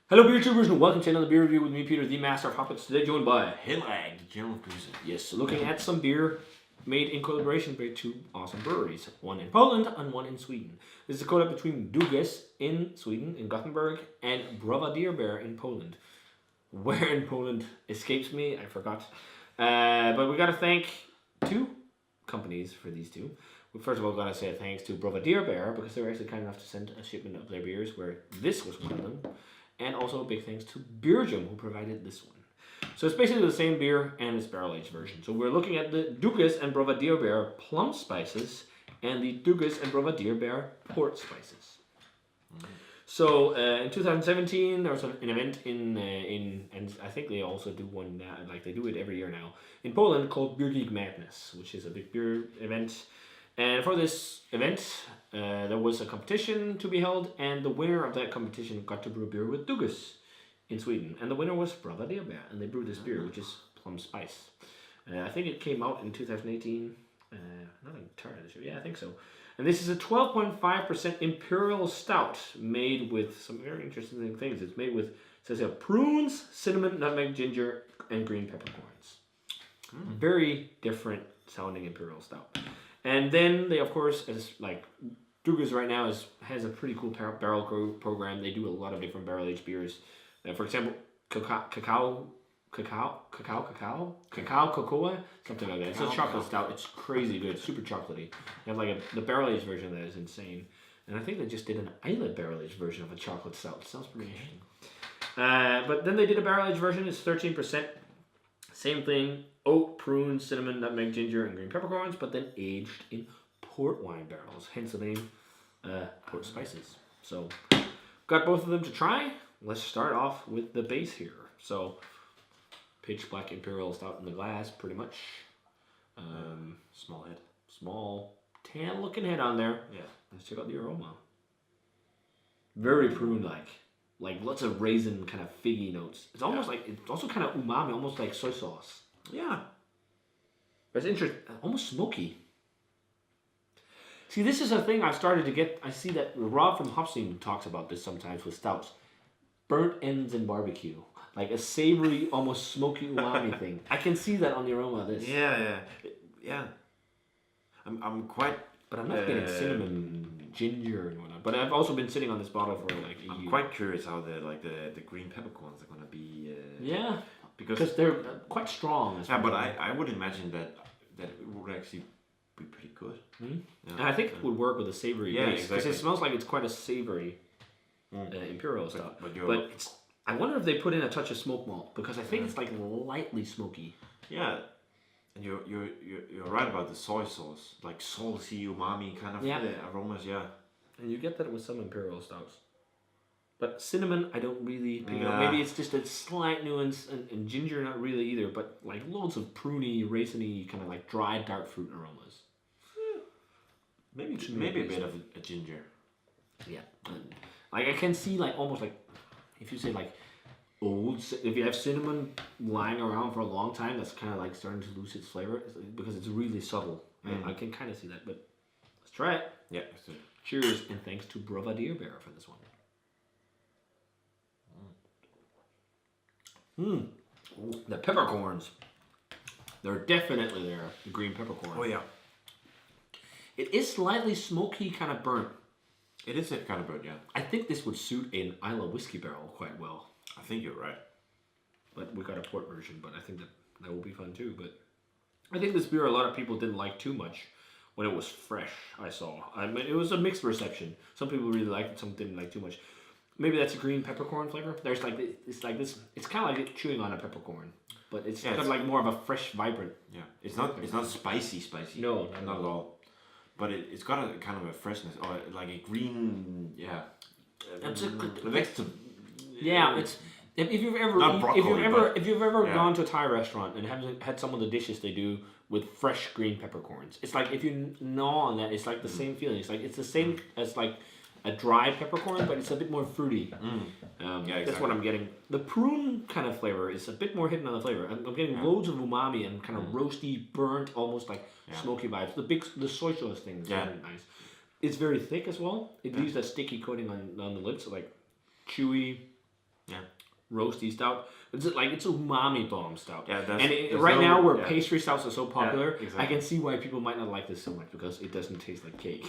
Hello beer tubers and welcome to another beer review with me, Peter, the master of hoppets. Today joined by Hinlag, the general producer. Yes, looking at some beer made in collaboration by two awesome breweries. One in Poland and one in Sweden. This is a collab between Duges in Sweden, in Gothenburg, and Browar in Poland. Where in Poland escapes me, I forgot. But we gotta thank two companies for these two. We first of all gotta say thanks to Browar because they were actually kind enough to send a shipment of their beers, where this was one of them. And also a big thanks to Belgium, who provided this one. So it's basically the same beer and its barrel-aged version. So we're looking at the Duges and Browar Plum spices and the Duges and Browar port spices. So in 2017 there was an event in and I think they also do one now, like they do it every year now, in Poland called Beer Madness, which is a big beer event. And for this event, there was a competition to be held, and the winner of that competition got to brew beer with Duges in Sweden. And the winner was Browar, and they brewed this beer, which is plum spice. I think it came out in 2018. Not entirely sure. Yeah, I think so. And this is a 12.5% Imperial Stout made with some very interesting things. It's made with, it says here, prunes, cinnamon, nutmeg, ginger, and green peppercorns. Very different sounding Imperial Stout. And then they, of course, as like Duges right now has a pretty cool barrel program. They do a lot of different barrel aged beers. For example, cacao, something like that. It's a chocolate stout. It's crazy good, super chocolatey. They have like the barrel aged version that is insane. And I think they just did an islet barrel aged version of a chocolate stout. It sounds pretty interesting. But then they did a barrel aged version. It's 13%. Same thing. Oat, prunes, cinnamon, nutmeg, ginger, and green peppercorns, but then aged in port wine barrels. Hence the name port spices. So, got both of them to try. Let's start off with the base here. So, pitch black Imperial Stout in the glass, pretty much. Small head. Small, tan looking head on there. Yeah. Let's check out the aroma. Very prune-like. Like lots of raisin kind of figgy notes. It's almost like, it's also kind of umami, almost like soy sauce. Yeah. It's interesting, almost smoky. See, this is a thing I've started to get. I see that Rob from Hopstein talks about this sometimes with stouts. Burnt ends in barbecue. Like a savory, almost smoky umami thing. I can see that on the aroma of this. Yeah. I'm quite... But I'm not getting cinnamon, ginger, and whatnot. But I've also been sitting on this bottle for like a year. I'm quite curious how the green peppercorns are gonna be... yeah. Because they're quite strong. Yeah, but I would imagine that it would actually be pretty good. Mm-hmm. Yeah. And I think it would work with a savory base. Exactly. Because it smells like it's quite a savory Imperial stuff. But it's, I wonder if they put in a touch of smoke malt, because I think it's like lightly smoky. Yeah. And you're right about the soy sauce. Like salty, umami kind of aromas, yeah. And you get that with some Imperial stouts. But cinnamon, I don't really pick it up. Maybe it's just a slight nuance, and ginger, not really either. But like loads of pruny, raisiny, kind of like dry dark fruit aromas. Maybe a bit of a ginger. Yeah, like I can see like almost like if you say like if you have cinnamon lying around for a long time, that's kind of like starting to lose its flavor because it's really subtle. I can kind of see that. But let's try it. Yeah, let's do it. Cheers, and thanks to Browar for this one. The peppercorns. They're definitely there. The green peppercorn. Oh yeah. It is slightly smoky, kind of burnt. It is that kind of burnt, yeah. I think this would suit an Isla whiskey barrel quite well. I think you're right. But we got a port version, but I think that will be fun too. But I think this beer a lot of people didn't like too much when it was fresh. I saw. I mean, it was a mixed reception. Some people really liked it, some didn't like too much. Maybe that's a green peppercorn flavor. There's like it's like this. It's kind of like chewing on a peppercorn, but it's got like more of a fresh, vibrant. Yeah, it's not spicy. No, not at all. But it's got a kind of a freshness, or like a green. Yeah. It's if you've ever gone to a Thai restaurant and haven't had some of the dishes they do with fresh green peppercorns. It's like if you gnaw on that, it's like the same feeling. It's like it's the same as like a dry peppercorn, but it's a bit more fruity. Exactly. That's what I'm getting. The prune kind of flavor is a bit more hidden on the flavor. I'm getting loads of umami and kind of roasty, burnt, almost like smoky vibes. The soy sauce thing is really nice. It's very thick as well. It leaves that sticky coating on the lips, so like chewy. Yeah. Roasty stout. It's it's umami bomb stout. Yeah, and right now where pastry stouts are so popular, exactly. I can see why people might not like this so much because it doesn't taste like cake.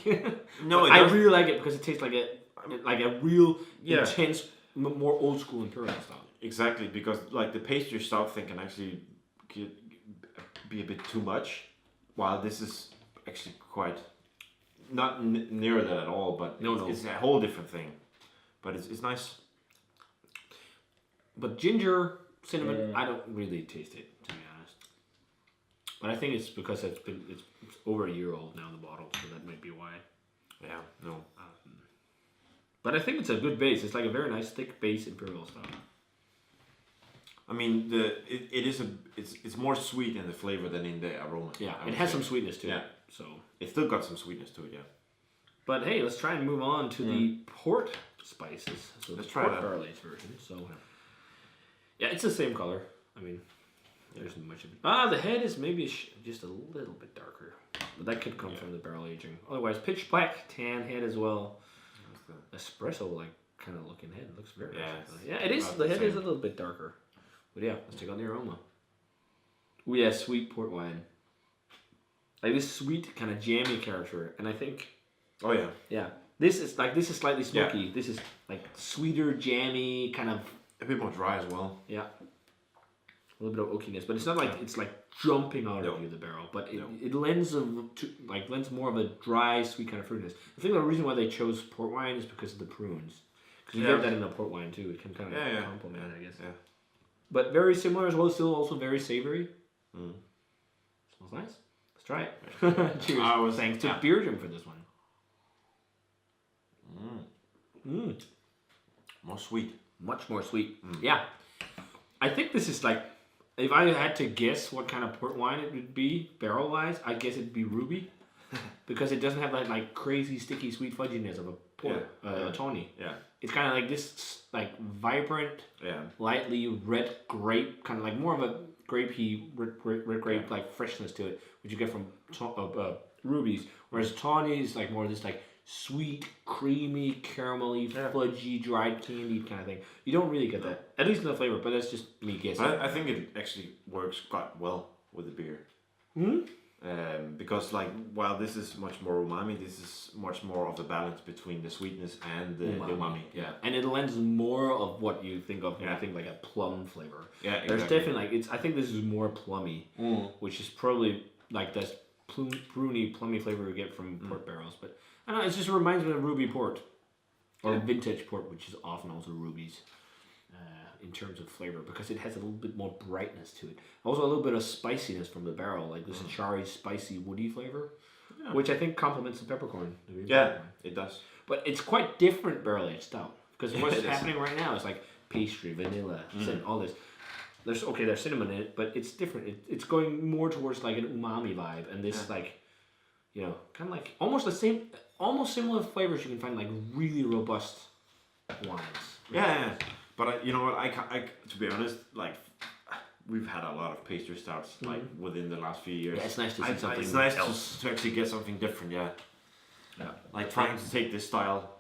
No, I really like it because it tastes like a real intense, more old school imperial stout. Exactly, because like the pastry stout thing can actually be a bit too much, while this is actually quite not near that at all. But it's a whole different thing. But it's nice. But ginger, cinnamon, I don't really taste it, to be honest. But I think it's because it's over a year old now in the bottle, so that might be why. Yeah, no. But I think it's a good base. It's like a very nice thick base imperial stout. I mean, it's more sweet in the flavor than in the aroma. Yeah, it has some sweetness to it. So it's still got some sweetness to it. Yeah. But hey, let's try and move on to the port spices. So let's try the barrel aged version. So. Yeah, it's the same color. I mean, there isn't much of it. The head is maybe just a little bit darker. But that could come from the barrel aging. Otherwise, pitch black, tan head as well. Espresso-like kind of looking head. It looks very nice. Yeah, it is. The head is a little bit darker. But yeah, let's check out the aroma. Oh yeah, sweet port wine. Like this sweet, kind of jammy character. And I think... Oh yeah. Yeah. This is slightly smoky. Yeah. This is like sweeter, jammy, kind of... A bit more dry as well. Yeah. A little bit of oakiness, but it's not like it's like jumping out of you, the barrel. But it lends lends more of a dry, sweet kind of fruitiness. I think the reason why they chose port wine is because of the prunes. Because you get that in a port wine too. It can kind of complement it, I guess. Yeah. But very similar as well. Still also very savory. Mm. Smells nice. Let's try it. Cheers. Thanks to Beer Gym for this one. More sweet. Much more sweet. Yeah. I think this is like, if I had to guess what kind of port wine it would be, barrel-wise, I guess it'd be ruby. Because it doesn't have that like crazy, sticky, sweet fudginess of a port, a tawny. Yeah. It's kind of like this, like, vibrant, lightly red grape, kind of like more of a grapey, red grape, like, freshness to it, which you get from rubies. Whereas tawny is like more this, like, sweet, creamy, caramelly, fudgy, dried candied kind of thing. You don't really get that, at least in the flavor, but that's just me guessing. I think it actually works quite well with the beer. Because like, while this is much more umami, this is much more of a balance between the sweetness and the umami. Yeah, and it lends more of what you think of when you think like a plum flavor. Yeah, exactly. There's definitely like I think this is more plummy, which is probably like this plummy flavor we get from port barrels, but. I don't know, it just reminds me of ruby port. Or vintage port, which is often also rubies. In terms of flavor, because it has a little bit more brightness to it. Also a little bit of spiciness from the barrel, like this cherry, spicy, woody flavor. Which I think complements the peppercorn. Yeah, it does. But it's quite different barrel-aged stout. Because what's happening right now is like pastry, vanilla, all this. There's cinnamon in it, but it's different. It's going more towards like an umami vibe. And this like, you know, kind of like almost the same... Almost similar flavors you can find like really robust wines. Yeah. But you know what? I to be honest, like we've had a lot of pastry stouts like within the last few years. Yeah, it's nice to see something. It's nice to actually get something different. Yeah. Like trying to take this style,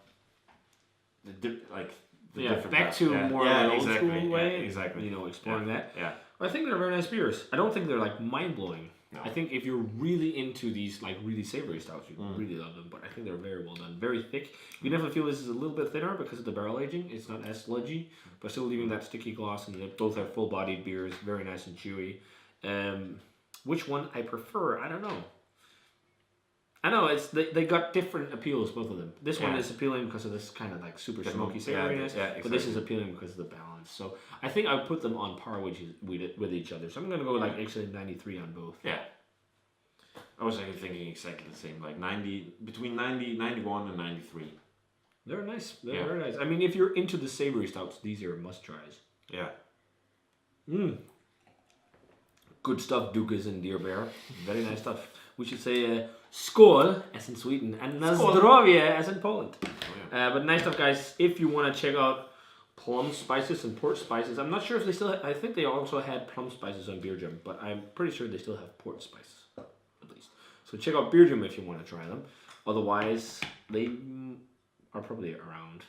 back to more of an old school way. Yeah, exactly. You know, exploring that. Yeah. I think they're very nice beers. I don't think they're like mind blowing. No. I think if you're really into these like really savory stouts, you really love them. But I think they're very well done, very thick. You definitely feel this is a little bit thinner because of the barrel aging. It's not as sludgy, but still leaving that sticky gloss. And they both have full-bodied beers, very nice and chewy. Which one I prefer? I don't know. I know it's they got different appeals, both of them. This one is appealing because of this kind of like super smoky savoriness, exactly. But this is appealing because of the balance. So I think I would put them on par with each other. So I'm gonna go like actually 93 on both. Yeah. I was actually thinking exactly the same, like 90, between 90, 91 and 93. They're nice. They're very nice. I mean, if you're into the savory stouts, these are must tries. Yeah. Good stuff, Dukas and Deer Bear. Very nice stuff. We should say skål, as in Sweden, and na zdrowie, as in Poland. But nice stuff, guys. If you want to check out plum spices and port spices, I'm not sure if they still I think they also had plum spices on Beer Gym, but I'm pretty sure they still have port spices, at least. So check out Beer Gym if you want to try them. Otherwise, they are probably around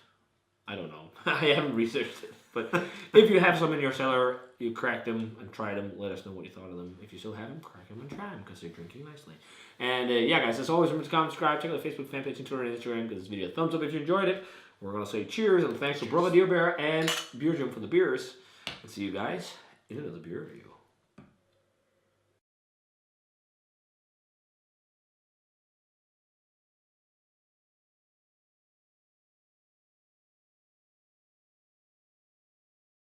I don't know. I haven't researched it. But if you have some in your cellar, you crack them and try them. Let us know what you thought of them. If you still have them, crack them and try them because they're drinking nicely. And yeah, guys, as always, remember to comment, subscribe, check out the Facebook fan page and Twitter and Instagram. Give this video a thumbs up if you enjoyed it. We're going to say cheers and thanks to Browar and Beer Jim for the beers. And see you guys in another beer review.